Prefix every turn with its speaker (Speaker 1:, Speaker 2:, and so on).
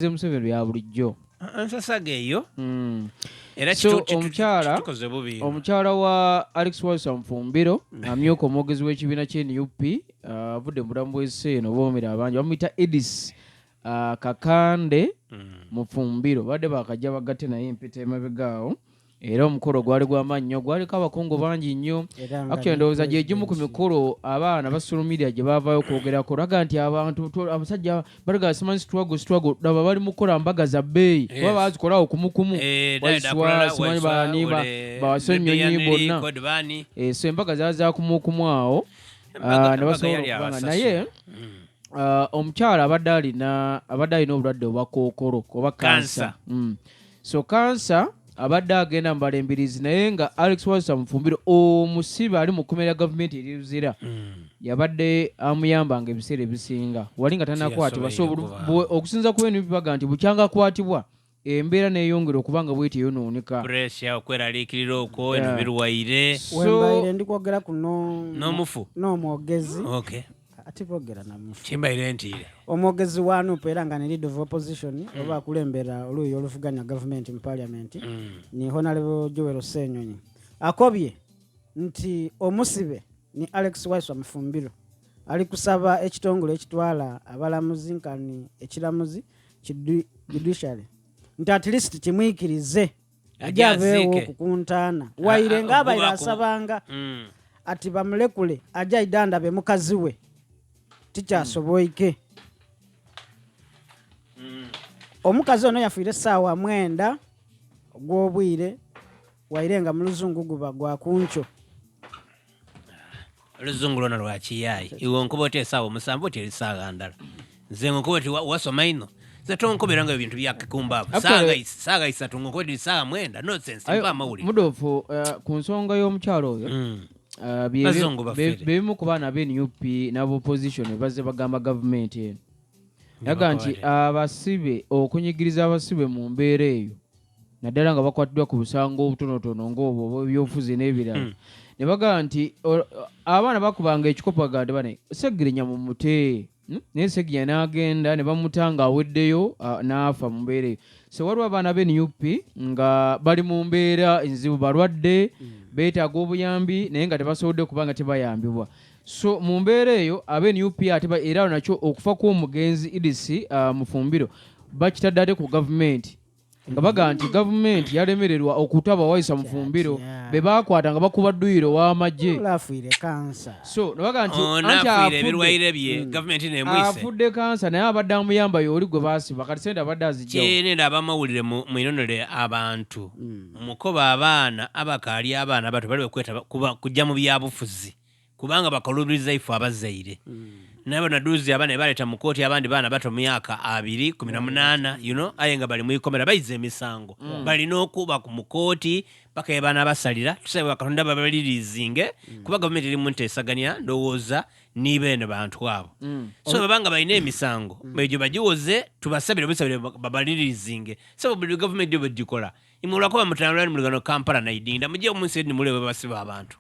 Speaker 1: Museveni ya bulijjo.
Speaker 2: Nsasage eyo.
Speaker 1: Era omukyala wa Alex Walsa Mufumbiro amyuka omwogezi w'ekibiina ky'NUP avudde mu bulamu bw'ensi eno boomera abangi bamuyita Edis Kakande Mufumbiro badde bakajja bagatte naye empeta emabegaawo era omukolo gwali gw'amaanyi nnyo gwaliko abakungu bangi nnyo actually ndowooza gye gimu ku mikolo abaana ba social media gye baavaayo okwogerako laga nti abantu abasajja balaga simanyi struggle laba bali mu kukola mbaga za bbeeyi kuba baazikolawo kumukumu waiswa simanyi baani bawasonnyonyi bonna so embaga zaza kumukumu awo ne basobola okubanga naye omukyala abadde alina obulwadde obwa kookolo oba kansa so kansa abadde agenda mu balembirizi naye nga Alex Walsa Mufumbiro omusibe ali mu kkomera gavumenti eriruzira yabadde amuyambanga ebiseera ebisinga wali nga tanakwatibwa so okusinza ku bino bibaga nti bukyanga akwatibwa embeera neeyongera okubanga bweti eyonooneka
Speaker 2: pressure okweraliikirira okwo ebirwaire
Speaker 3: wembaire ndikwogera kuno
Speaker 2: n'omufu
Speaker 3: n'omwogezi
Speaker 2: okay
Speaker 3: ati bogera na mufu
Speaker 2: kimbaire ntire
Speaker 3: omwogezi wa NUP era nga ne lead of opposition oba akulembera oluuyi oluvuganya government mu parliament ni Honorable Joel Senyonyi akobye nti omusibe ni Alex Walsa Mufumbiro ali kusaba ekitongole ekitwala abalamuzi nkani ekiramuzi judiciary nti at least kimwikirize ajabeewo okukuntaana waire nga abaire asabanga ati bamulekule ajja idanda be mukazi we tikyasoboike omukazi ono yafiire essaawa 9 ogw'obwire wairenga mu luzungu guba gwa kuncho
Speaker 2: oluzungu lwona lwakiyaayi iwe nkuba oti essaawa 7 oti erisaawa ndala nze nkuba oti wasoma ino nze tonkoberanga ebintu byakikumbaabo saaga 3 nkuba oti essaawa 9 nonsense mpa amawulire
Speaker 1: mudofu ku nsonga y'omukyalo oyo bebimu ku baana b'NUP n'abopposition bazze bagamba gavumenti eno yaga nti abasibe okunyigiriza abasibe mu mbeera eyo naddala nga bakwatiddwa ku busango obutonotono ng'obwo ebyobufuzi n'ebirala ne bagamba nti abaana bakubanga ekikopo bagamba bane Segirinnya mu mute naye Segirinnya n'agenda ne bamutanga aweddeyo n'afa mu mbeera eyo so waliwo abaana b'NUP nga bali mu mbeera enzibu balwadde beetaaga obuyambi naye nga tebasobodde kubanga tebayambibwa so mu mbeera eyo ab'NUP ate era nakyo okufa kw'omugenzi Edis Mufumbiro bakitadde ate ku gavumenti nga baga nti gavumenti yalemererwa okutaba Walsa Mufumbiro be bakwata nga bakuba dduyiro w'amagye so nebaga nti
Speaker 2: ebirwaire bye gavumenti nemwise
Speaker 1: afudde kansa naye abadde amuyamba y'oli gwe baasiba kati sente abadde azijjawo
Speaker 2: kyenera abamawulire mu inonere abantu mukoba abaana abakaali abaana bato bali bekweta kujja mu byabufuzi kubanga bakalubiriza ifu abazaire nabo naduzi abana baleta mu kooti abandi bana bato myaka 218 aye nga bali mu ikomera bayize emisango bali n'okuba ku mukooti paka ebana basalira tusabe bakatonda babalirizinge kuba gavumenti eri mu nteesaganya ndowooza nibeene bantu abo so babanga balina emisango bejo bagiwoze tubasabire busabire babalirizinge so buli gavumenti bwe gikola imulwa kuba mutandulani mulugano Kampala na Idinda mujye omunsi ni mulebe basiba abantu